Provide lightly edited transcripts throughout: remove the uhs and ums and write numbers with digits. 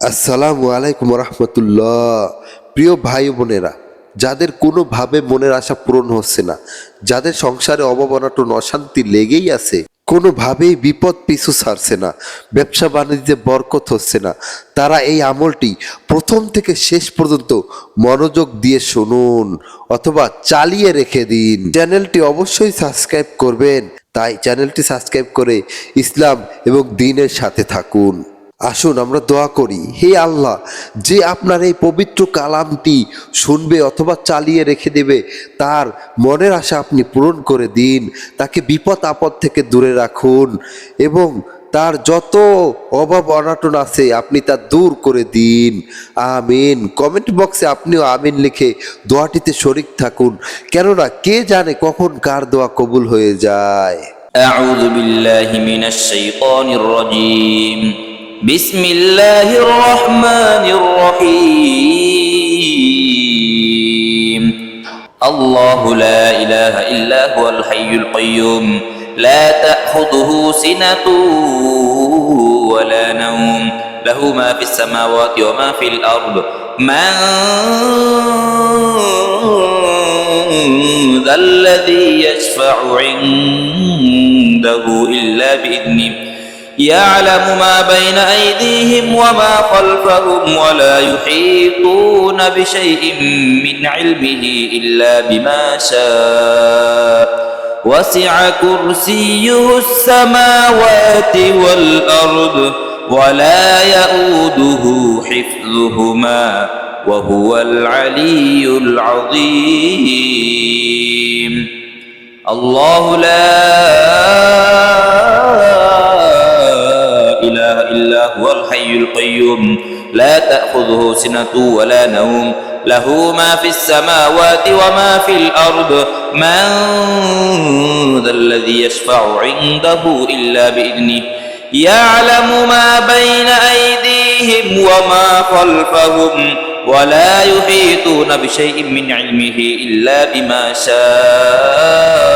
আসসালামু আলাইকুম রহমতুল্লাহ। প্রিয় ভাই বোনেরা, যাদের কোনোভাবে মনের আশা পূরণ হচ্ছে না, যাদের সংসারে অভাব অনটন অশান্তি লেগেই আছে, কোনোভাবেই বিপদ পিছু ছাড়ছে না, ব্যবসা বাণিজ্যে বরকত হচ্ছে না, তারা এই আমলটি প্রথম থেকে শেষ পর্যন্ত মনোযোগ দিয়ে শুনুন অথবা চালিয়ে রেখে দিন। চ্যানেলটি অবশ্যই সাবস্ক্রাইব করবেন, তাই চ্যানেলটি সাবস্ক্রাইব করে ইসলাম এবং দ্বীনের সাথে থাকুন। আসুন আমরা দোয়া করি, হে আল্লাহ, যে আপনার এই পবিত্র কালামটি শুনবে অথবা চালিয়ে রেখে দেবে, তার মনের আশা আপনি পূরণ করে দিন, তাকে বিপদ আপদ থেকে দূরে রাখুন এবং তার যত অভাব অনাটন আছে আপনি তা দূর করে দিন। আমিন। কমেন্ট বক্সে আপনিও আমিন লিখে দোয়াটিতে শরিক থাকুন, কেননা কে জানে কখন কার দোয়া কবুল হয়ে যায়। أعوذ بالله من الشيطان الرجيم. بسم الله الرحمن الرحيم. الله لا إله إلا هو الحي القيوم لا تأخذه سنة ولا نوم له ما في السماوات وما في الأرض من ذا الذي يشفع عنده إلا بإذنه يعلم ما بين أيديهم وما خلفهم ولا يحيطون بشيء من علمه إلا بما شاء وسع كرسيه السماوات والأرض ولا يؤوده حفظهما وهو العلي العظيم. الله لا إله إلا هو الحي القيوم لا تأخذه سنة ولا نوم له ما في السماوات وما في الأرض من ذا الذي يشفع عنده إلا بإذنه يعلم ما بين أيديهم وما خلفهم ولا يحيطون بشيء من علمه إلا بما شاء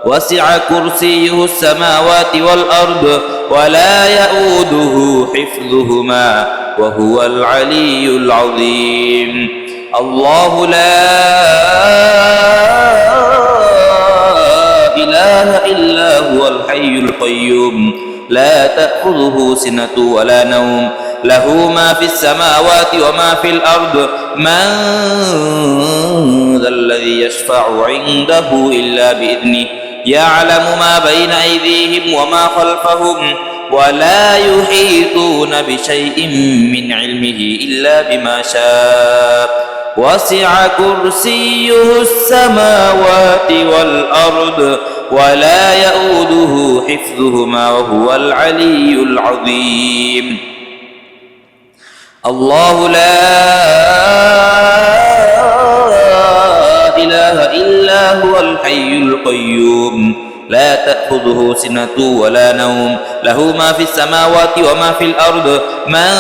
وسع كرسيه السماوات والأرض ولا يؤوده حفظهما وهو العلي العظيم. الله لا إله إلا هو الحي القيوم لا تأخذه سنة ولا نوم له ما في السماوات وما في الأرض من ذا الذي يشفع عنده إلا بإذنه يعلم ما بين أيديهم وما خلفهم ولا يحيطون بشيء من علمه إلا بما شاء وسع كرسيه السماوات والأرض ولا يؤوده حفظهما وهو العلي العظيم. الله لا إله إلا هو الحي القيوم لا تأخذه سنة ولا نوم له ما في السماوات وما في الأرض من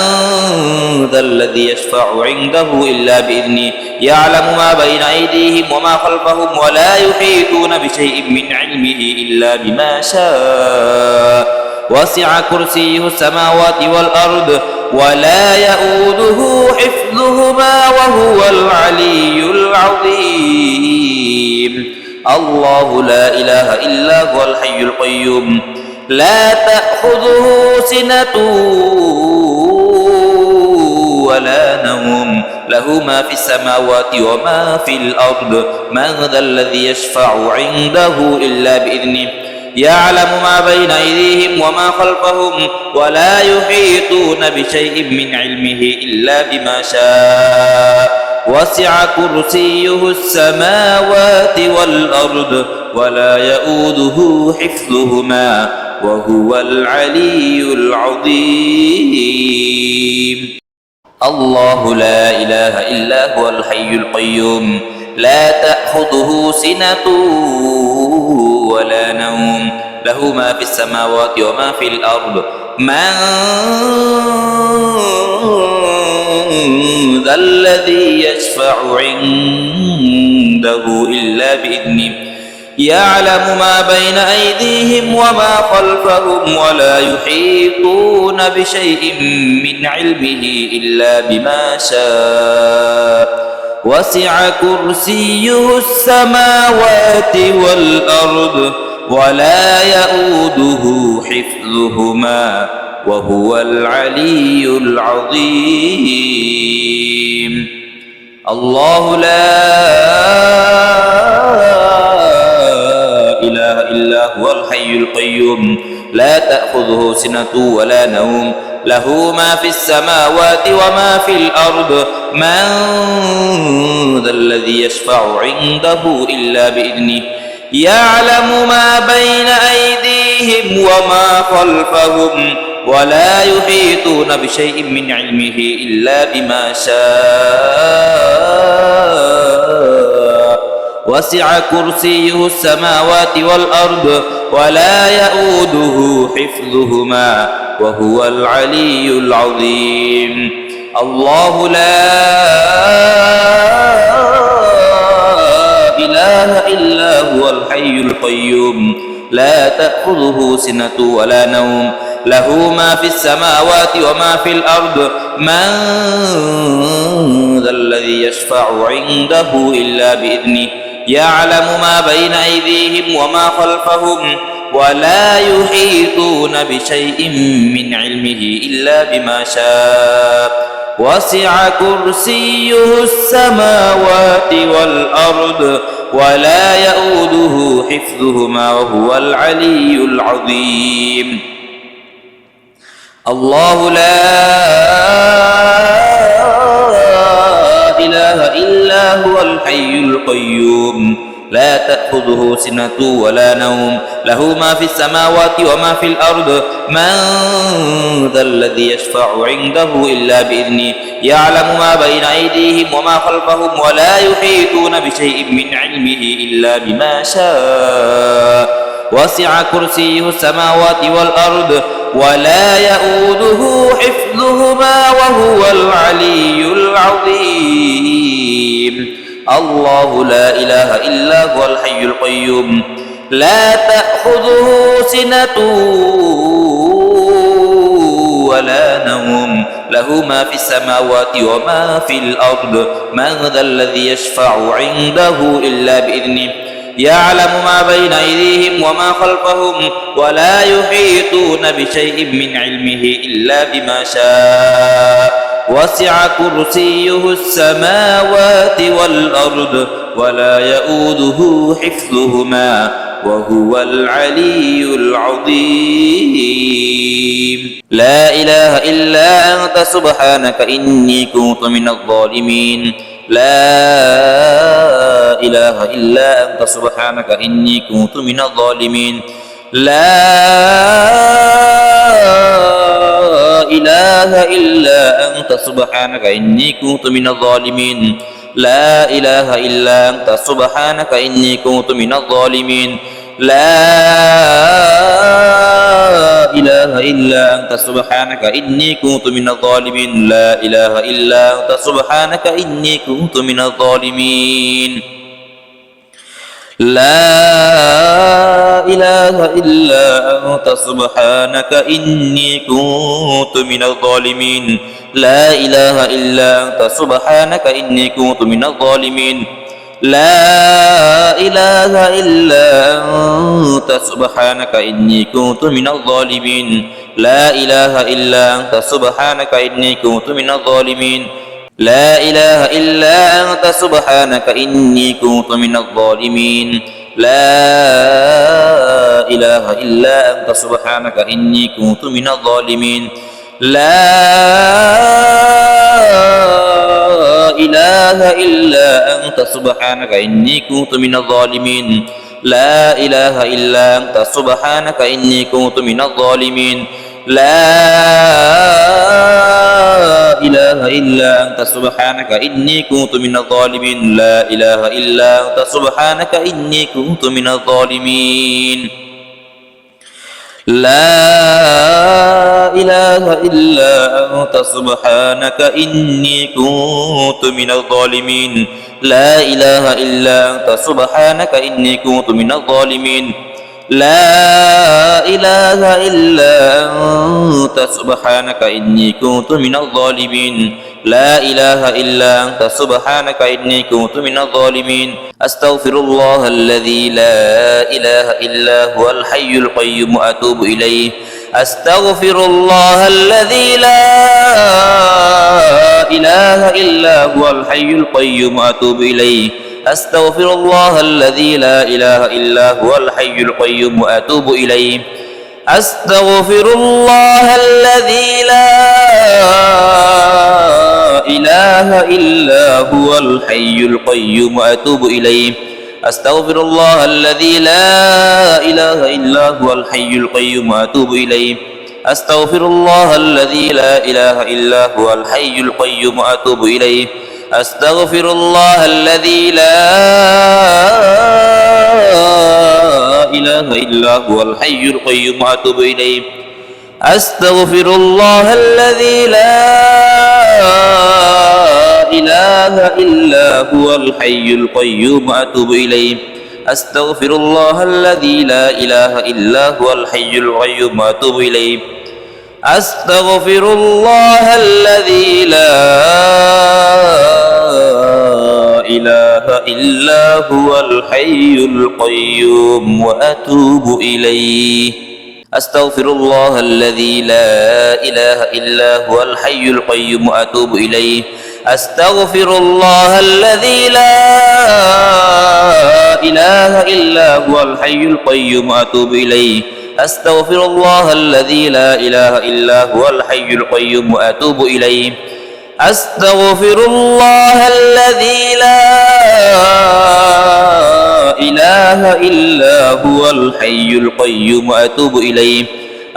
ذا الذي يشفع عنده إلا بإذنه يعلم ما بين أيديهم وما خلفهم ولا يحيطون بشيء من علمه إلا بما شاء وسع كرسيه السماوات والأرض ولا يؤوده حفظهما وهو العلي العظيم. الله لا إله إلا هو الحي القيوم لا تأخذه سنة ولا نوم له ما في السماوات وما في الأرض من ذا الذي يشفع عنده إلا بإذنه يعلم ما بين أيديهم وما خلفهم ولا يحيطون بشيء من علمه إلا بما شاء وسع كرسيه السماوات والأرض ولا يؤوده حفظهما وهو العلي العظيم. الله لا إله إلا هو الحي القيوم لا تأخذه سنة ولا نوم له ما في السماوات وما في الأرض من ذا الذي يشفع عنده إلا بإذنه يعلم ما بين أيديهم وما خلفهم ولا يحيطون بشيء من علمه إلا بما شاء وسع كرسيه السماوات والأرض ولا يؤوده حفظهما وهو العلي العظيم الله لا إله إلا هو الحي القيوم لا تأخذه سنة ولا نوم له ما في السماوات وما في الأرض من ذا الذي يشفع عنده إلا بإذنه يعلم ما بين أيديهم وما خلفهم ولا يحيطون بشيء من علمه إلا بما شاء وسع كرسيه السماوات والأرض ولا يؤوده حفظهما وهو العلي العظيم الله لا إله إلا هو الحي القيوم لا تأخذه سنة ولا نوم له ما في السماوات وما في الأرض من ذا الذي يشفع عنده إلا بإذنه يعلم ما بين أيديهم وما خلفهم ولا يحيطون بشيء من علمه إلا بما شاء وسع كرسيه السماوات والأرض ولا يؤوده حفظهما وهو العلي العظيم الله لا إله إلا هو الحي القيوم لا تأخذه سنة ولا نوم له ما في السماوات وما في الأرض من ذا الذي يشفع عنده إلا بإذنه يعلم ما بين أيديهم وما خلفهم ولا يحيطون بشيء من علمه إلا بما شاء وسع كرسيه السماوات والأرض ولا يؤوده حفظهما وهو العلي العظيم الله لا إله إلا هو الحي القيوم لا تأخذه سنة ولا نوم له ما في السماوات وما في الأرض من ذا الذي يشفع عنده إلا بإذنه يعلم ما بين أيديهم وما خلفهم ولا يحيطون بشيء من علمه إلا بما شاء وسع كرسيه السماوات والأرض ولا يؤوده حفظهما وهو العلي العظيم لا إله إلا أنت سبحانك إني كنت من الظالمين لا إله إلا أنت سبحانك إني كنت من الظالمين لا إله إلا أنت سبحانك إني كنت من الظالمين لا إله إلا أنت سبحانك إني كنت من الظالمين لا إله إلا أنت سبحانك إني كنت من الظالمين لا إله إلا أنت سبحانك إني كنت من الظالمين لا إله إلا أنت سبحانك إني كنت من الظالمين لا إله إلا أنت سبحانك إني كنت من الظالمين لا إله إلا أنت سبحانك إني كنت من الظالمين لا إله إلا أنت سبحانك إني كنت من الظالمين لا إله إلا أنت سبحانك إني كنت من الظالمين لا إله إلا أنت سبحانك إني كنت من الظالمين لا إله إلا أنت سبحانك إني كنت من الظالمين لا إله إلا أنت سبحانك إني كنت من الظالمين لا إله إلا أنت سبحانك إني كنت من الظالمين لا إله إلا أنت سبحانك إني كنت من الظالمين لا إله إلا أنت سبحانك إني كنت من الظالمين لا إله إلا أنت سبحانك إني كنت من الظالمين لا إله إلا أنت سبحانك إني كنت من الظالمين لا إله إلا أنت سبحانك إني كنت من الظالمين أستغفر الله الذي لا إله إلا هو الحي القيوم وأتوب إليه أستغفر الله الذي لا إله إلا هو الحي القيوم وأتوب إليه أستغفر الله الذي لا إله إلا هو الحي القيوم وأتوب إليه أستغفر الله الذي لا إله إلا هو الحي القيوم وأتوب إليه أستغفر الله الذي لا إله إلا هو الحي القيوم وأتوب إليه أستغفر الله الذي لا إله إلا هو الحي القيوم وأتوب إليه أستغفر الله الذي لا إله إلا هو الحي القيوم وأتوب إليه أستغفر الله الذي لا إله إلا هو الحي القيوم وأتوب إليه أستغفر الله الذي لا إله إلا هو الحي القيوم وأتوب إليه أستغفر الله الذي لا إله إلا هو الحي القيوم وأتوب إليه أستغفر الله الذي لا إله إلا هو الحي القيوم وأتوب إليه أستغفر الله الذي لا إله إلا هو الحي القيوم وأتوب إليه أستغفر الله الذي لا إله إلا هو الحي القيوم وأتوب إليه أستغفر الله الذي لا إله إلا هو الحي القيوم وأتوب إليه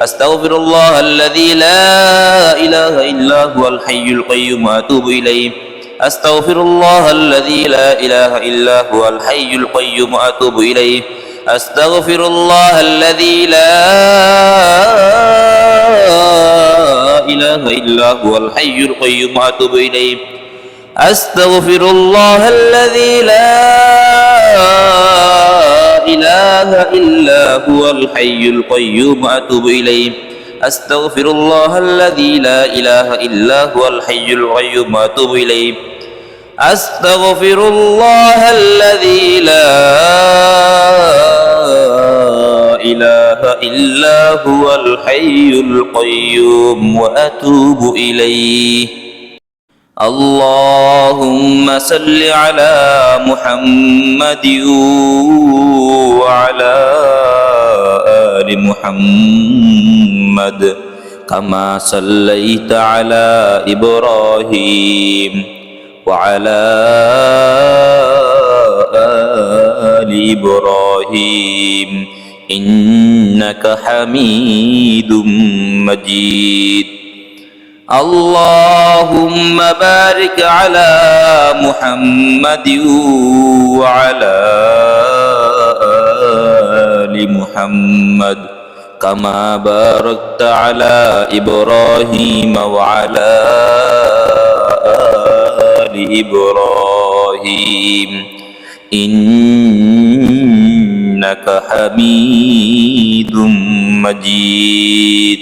أستغفر الله الذي لا إله إلا هو الحي القيوم وأتوب إليه أستغفر الله الذي لا إله إلا هو الحي القيوم وأتوب إليه أستغفر الله الذي لا إله إلا هو الحي القيوم وأتوب إليه أستغفر الله الذي لا إله إلا هو الحي القيوم وأتوب إليه أستغفر الله الذي لا إله إلا هو الحي القيوم وأتوب إليه أستغفر الله الذي لا إله إلا هو الحي القيوم وأتوب إليه اللهم صل على محمد وعلى آل محمد كما صليت على إبراهيم وعلى آل إبراهيم إنك حميد مجيد اللهم بارك على محمد وعلى آل محمد كما باركت على إبراهيم وعلى آل إبراهيم إنك حميد مجيد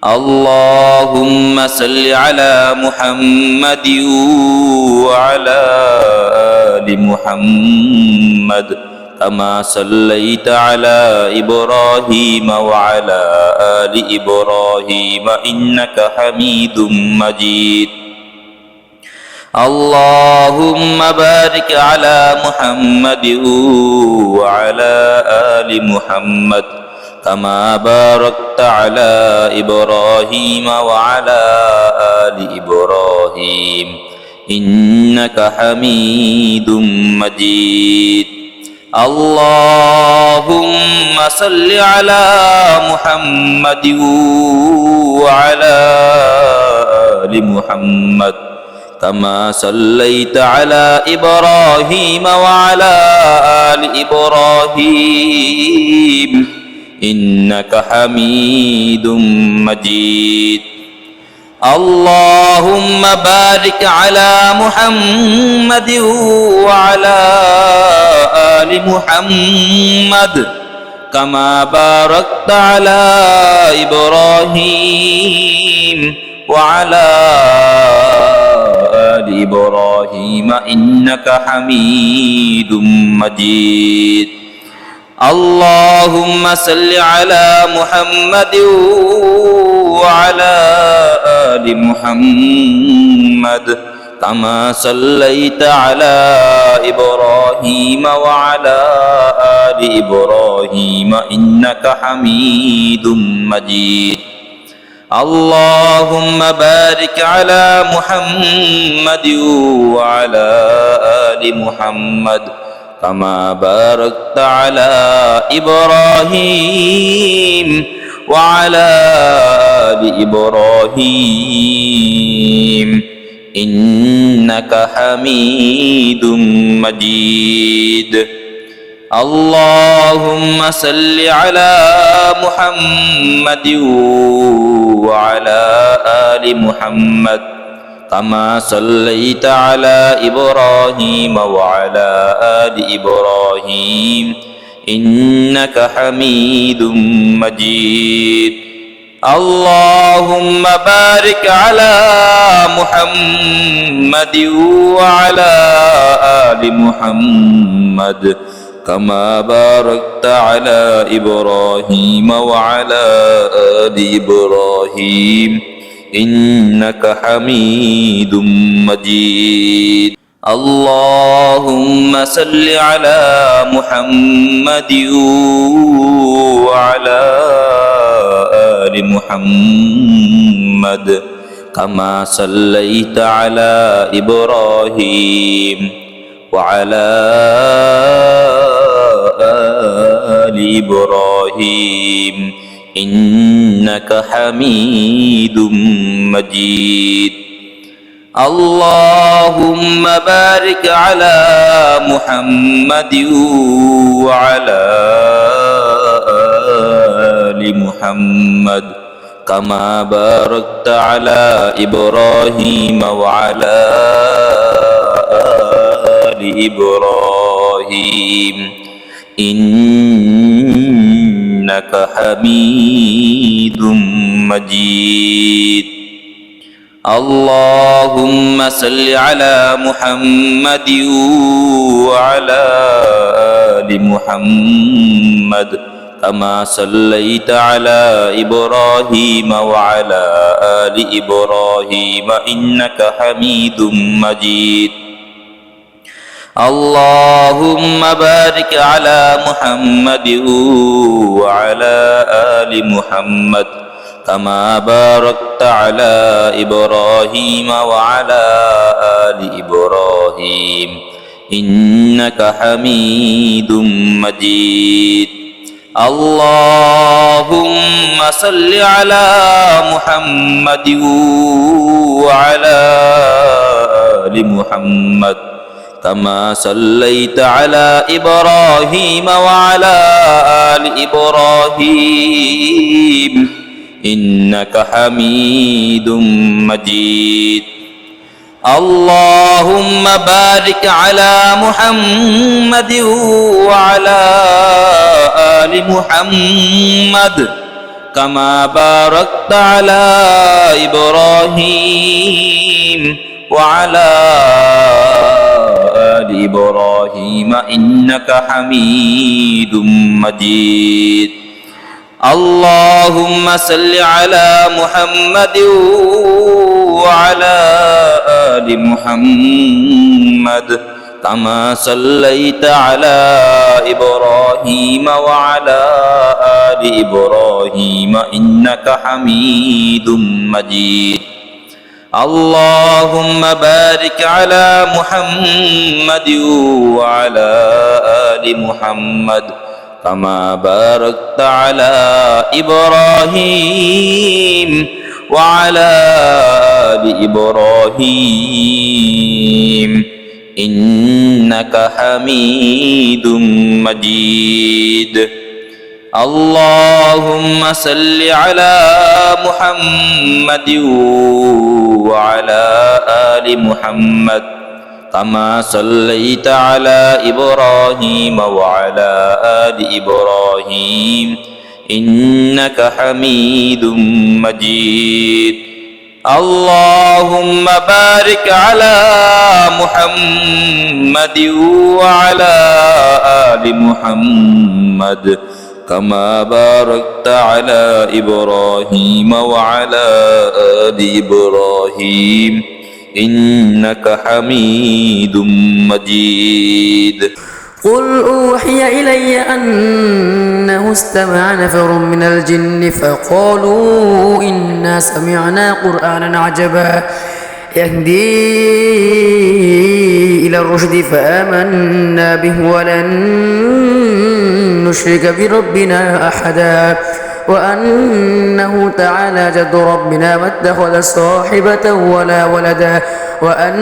اللهم صل على محمد وعلى آل محمد كما صليت على إبراهيم وعلى آل إبراهيم إنك حميد مجيد اللهم بارك على محمد وعلى آل محمد كما باركت على إبراهيم وعلى آل إبراهيم إنك حميد مجيد اللهم صل على محمد وعلى آل محمد كما صليت على إبراهيم وعلى آل إبراهيم إنك حميد مجيد اللهم بارك على محمد وعلى آل محمد كما باركت على إبراهيم وعلى آل إبراهيم إنك حميد مجيد اللهم صل على محمد وعلى آل محمد كما صليت على إبراهيم وعلى آل إبراهيم إنك حميد مجيد اللهم بارك على محمد وعلى آل محمد كما باركت على إبراهيم وعلى آل إبراهيم إنك حميد مجيد اللهم صل على محمد وعلى آل محمد كما صليت على إبراهيم وعلى آل إبراهيم إنك حميد مجيد اللهم بارك على محمد وعلى آل محمد كما باركت على إبراهيم وعلى آل إبراهيم إنك حميد مجيد اللهم صل على محمد وعلى آل محمد كما صليت على إبراهيم وعلى آل إبراهيم إنك حميد مجيد اللهم بارك على محمد وعلى آل محمد كما باركت على إبراهيم وعلى آل إبراهيم إنك حميد مجيد اللهم صل على محمد وعلى آل محمد كما صليت على إبراهيم وعلى آل إبراهيم إنك حميد مجيد اللهم بارك على محمد وعلى آل محمد كما باركت على إبراهيم وعلى آل إبراهيم إنك حميد مجيد اللهم صل على محمد وعلى آل محمد كما صليت على إبراهيم وعلى آل إبراهيم إنك حميد مجيد اللهم بارك على محمد وعلى آل محمد كما باركت على إبراهيم وعلى آل إبراهيم إنك حميد مجيد اللهم صل على محمد وعلى آل محمد كما صليت على إبراهيم وعلى آل إبراهيم إنك حميد مجيد اللهم بارك على محمد وعلى آل محمد كما باركت على إبراهيم وعلى آل إبراهيم إنك حميد مجيد اللهم صل على محمد وعلى آل محمد كما صليت على إبراهيم وعلى آل إبراهيم إنك حميد مجيد اللهم بارك على محمد وعلى آل محمد كما باركت على إبراهيم وعلى آل إبراهيم إنك حميد مجيد قل أوحي إلي أنه استمع نفر من الجن فقالوا إنا سمعنا قرآنا عجبا يهدي إلى الرشد فآمنا به ولن نشرك بربنا أحدا وأنه تعالى جد ربنا ما اتخذ صاحبة ولا ولدا وأنه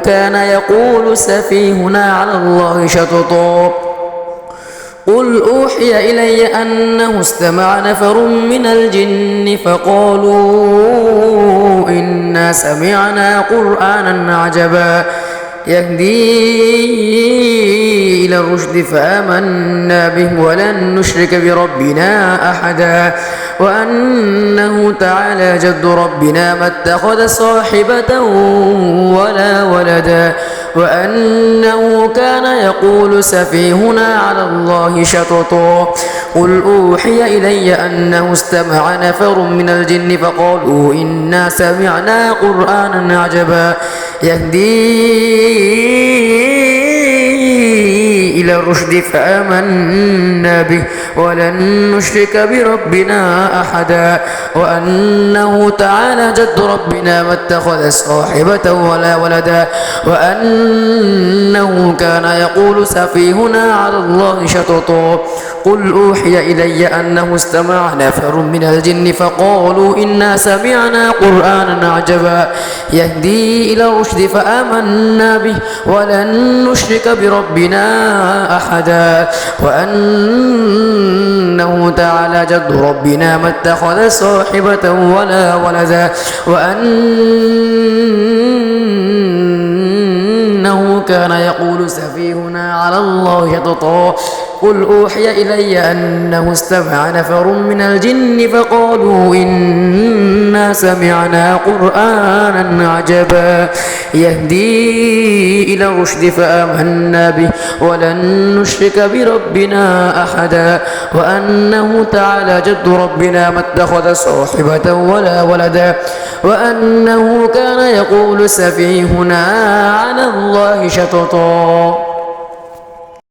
كان يقول سفيهنا على الله شططا قل أوحي إلي أنه استمع نفر من الجن فقالوا إنا سمعنا قرآنا عجبا يهدي إلى الرشد فآمنا به ولن نشرك بربنا أحدا وأنه تعالى جد ربنا ما اتخذ صاحبة ولا ولدا وأنه كان يقول سفيهنا على الله شططا قل أوحي إلي أنه استمع نفر من الجن فقالوا إنا سمعنا قرآنا عجبا يهدي إلى الرشد فآمنا به ولن نشرك بربنا أحدا وأنه تعالى جد ربنا ما اتخذ صاحبة ولا ولدا وأنه كان يقول سفيهنا على الله شططا قل أوحي إلي أنه استمع نفر من الجن فقالوا إنا سمعنا قرآنا عجبا يهدي إلى الرشد فآمنا به ولن نشرك بربنا أحدا وأنه تعالى جد ربنا ما اتخذ صاحبة ولا ولدا وأنه كان يقول سفيهنا على الله شططا قل أوحي إلي أنه استمع نفر من الجن فقالوا إنا سمعنا قرآنا عجبا يهدي إلى الرشد فآمنا به ولن نشرك بربنا أحدا وأنه تعالى جد ربنا ما اتخذ صاحبة ولا ولدا وأنه كان يقول سفيهنا على الله شططا